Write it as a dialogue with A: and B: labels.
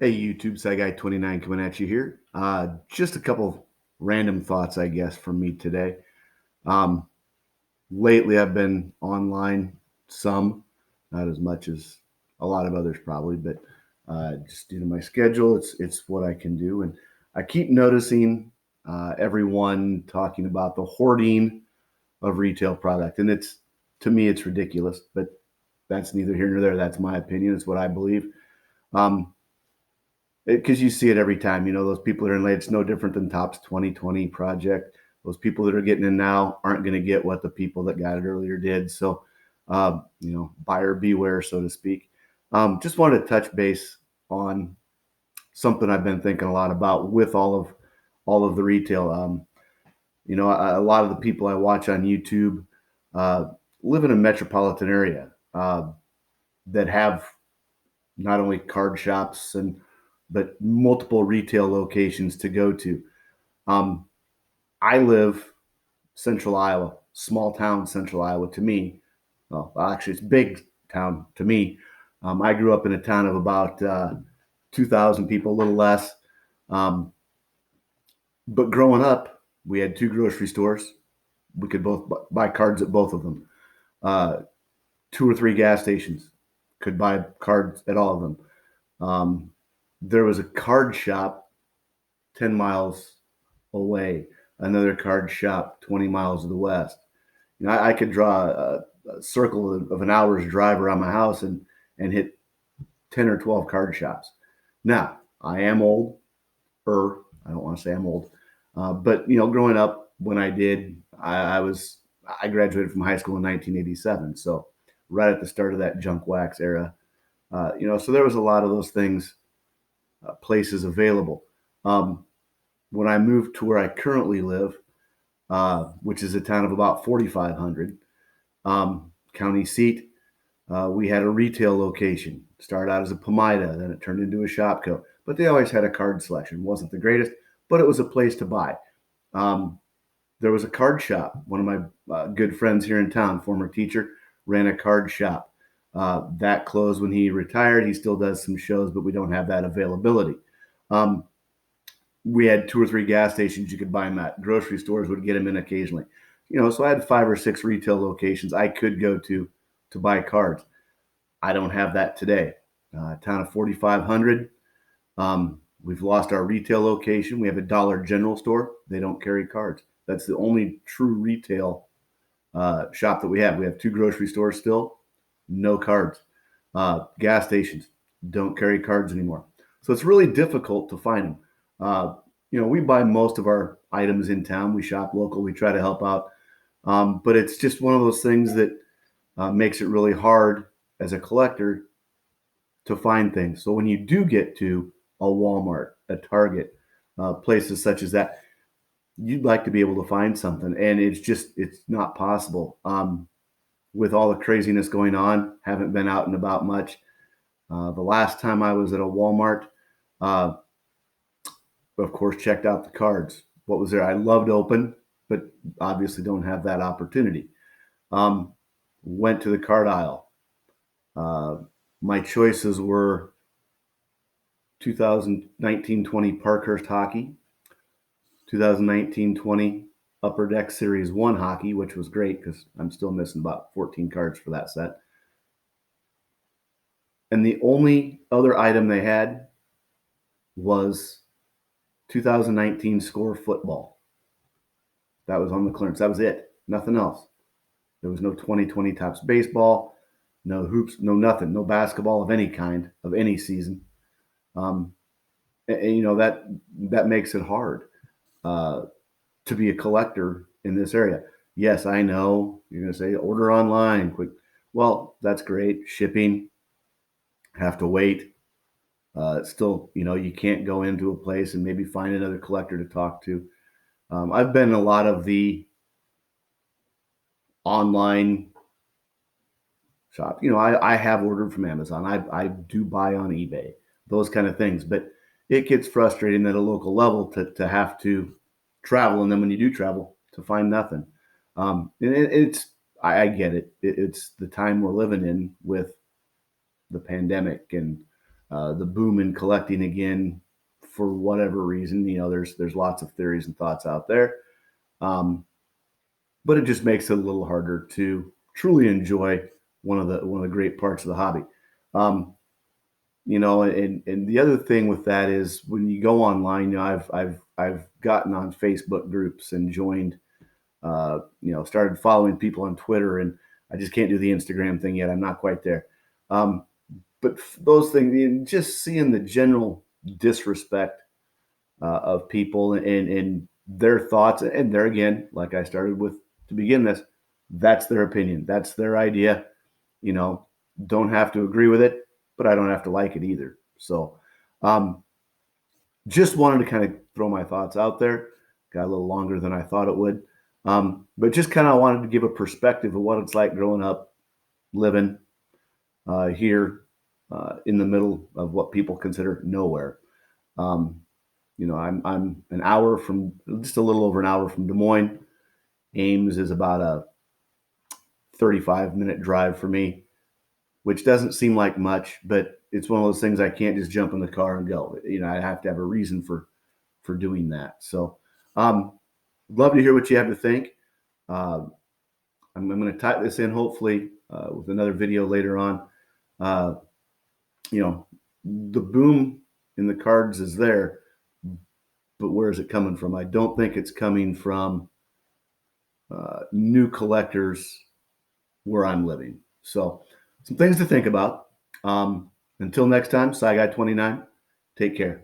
A: Hey, YouTube, Sci Guy 29 coming at you here. Just a couple random thoughts, I guess, from me today. Um, Lately, I've been online some, not as much as a lot of others probably, but just due to my schedule, it's what I can do. And I keep noticing everyone talking about the hoarding of retail product, and it's to me it's ridiculous. But that's neither here nor there. That's my opinion. It's what I believe. Um, because you see it every time. Those people that are in late, it's no different than Topps 2020 project. Those people that are getting in now aren't going to get what the people that got it earlier did. So, buyer beware, so to speak. Just wanted to touch base on something I've been thinking a lot about with all of the retail. A lot of the people I watch on YouTube uh, live in a metropolitan area that have not only card shops but multiple retail locations to go to. Um, I live central Iowa, small town central Iowa to me. Well, actually, it's big town to me. I grew up in a town of about 2,000 people, a little less. Um, but growing up, we had two grocery stores. We could both buy cards at both of them. Uh, Two or three gas stations could buy cards at all of them. Um, there was a card shop 10 miles away, another card shop 20 miles to the west. I could draw a circle of an hour's drive around my house and hit 10 or 12 card shops. Now, I am old, I don't want to say I'm old, but growing up when I did, I graduated from high school in 1987, so right at the start of that junk wax era. So there was a lot of those things, places available. Um, when I moved to where I currently live, which is a town of about 4,500 county seat, we had a retail location. Started out as a Pomida, then it turned into a Shopco. But they always had a card selection. Wasn't the greatest, but it was a place to buy. Um, there was a card shop. One of my good friends here in town, former teacher, ran a card shop. That closed when he retired. He still does some shows, but we don't have that availability. Um, we had two or three gas stations you could buy them at. Grocery stores would get them in occasionally. So I had five or six retail locations I could go to buy cards. I don't have that today. Town of 4,500. We've lost our retail location. We have a Dollar General store. They don't carry cards. That's the only true retail shop that we have. We have two grocery stores still, no cards. Gas stations don't carry cards anymore. So it's really difficult to find them. We buy most of our items in town. We shop local. We try to help out. But it's just one of those things that makes it really hard as a collector to find things. So when you do get to a Walmart, a Target, places such as that, you'd like to be able to find something, and it's not possible. With all the craziness going on, haven't been out and about much. The last time I was at a Walmart, uh, of course, checked out the cards. What was there? I loved open, but obviously don't have that opportunity. Um, Went to the card aisle. Uh, my choices were 2019-20 Parkhurst hockey, 2019-20 Upper Deck Series 1 hockey, which was great because I'm still missing about 14 cards for that set. And the only other item they had was 2019 Score football. That was on the clearance. That was it. Nothing else. There was no 2020 Topps baseball, no hoops, no nothing, no basketball of any kind of any season. Um, that makes it hard uh, to be a collector in this area. Yes, I know you're going to say order online, quick. Well, that's great. Shipping, have to wait. Still, you can't go into a place and maybe find another collector to talk to. I've been in a lot of the online shop. I have ordered from Amazon. I do buy on eBay, those kind of things. But it gets frustrating at a local level to have to travel, and then when you do travel, to find nothing. And I get it. It's the time we're living in with the pandemic and the boom in collecting again for whatever reason. There's lots of theories and thoughts out there, um, but it just makes it a little harder to truly enjoy one of the great parts of the hobby. Um, and the other thing with that is when you go online, I've gotten on Facebook groups and joined, started following people on Twitter, and I just can't do the Instagram thing yet. I'm not quite there. Um, but those things, just seeing the general disrespect of people and their thoughts, and there again, like I started with to begin this, that's their opinion, that's their idea. You know, don't have to agree with it, but I don't have to like it either. So, um, just wanted to kind of throw my thoughts out there. Got a little longer than I thought it would, but just kind of wanted to give a perspective of what it's like growing up, living here in the middle of what people consider nowhere. Um, I'm an hour from, just a little over an hour from Des Moines. Ames is about a 35-minute drive for me, which doesn't seem like much, but it's one of those things I can't just jump in the car and go. I have to have a reason for doing that. So, love to hear what you have to think. Uh, I'm going to type this in hopefully with another video later on. Uh, the boom in the cards is there, but where is it coming from? I don't think it's coming from new collectors where I'm living. So, some things to think about. Until next time, Cy Guy 29. Take care.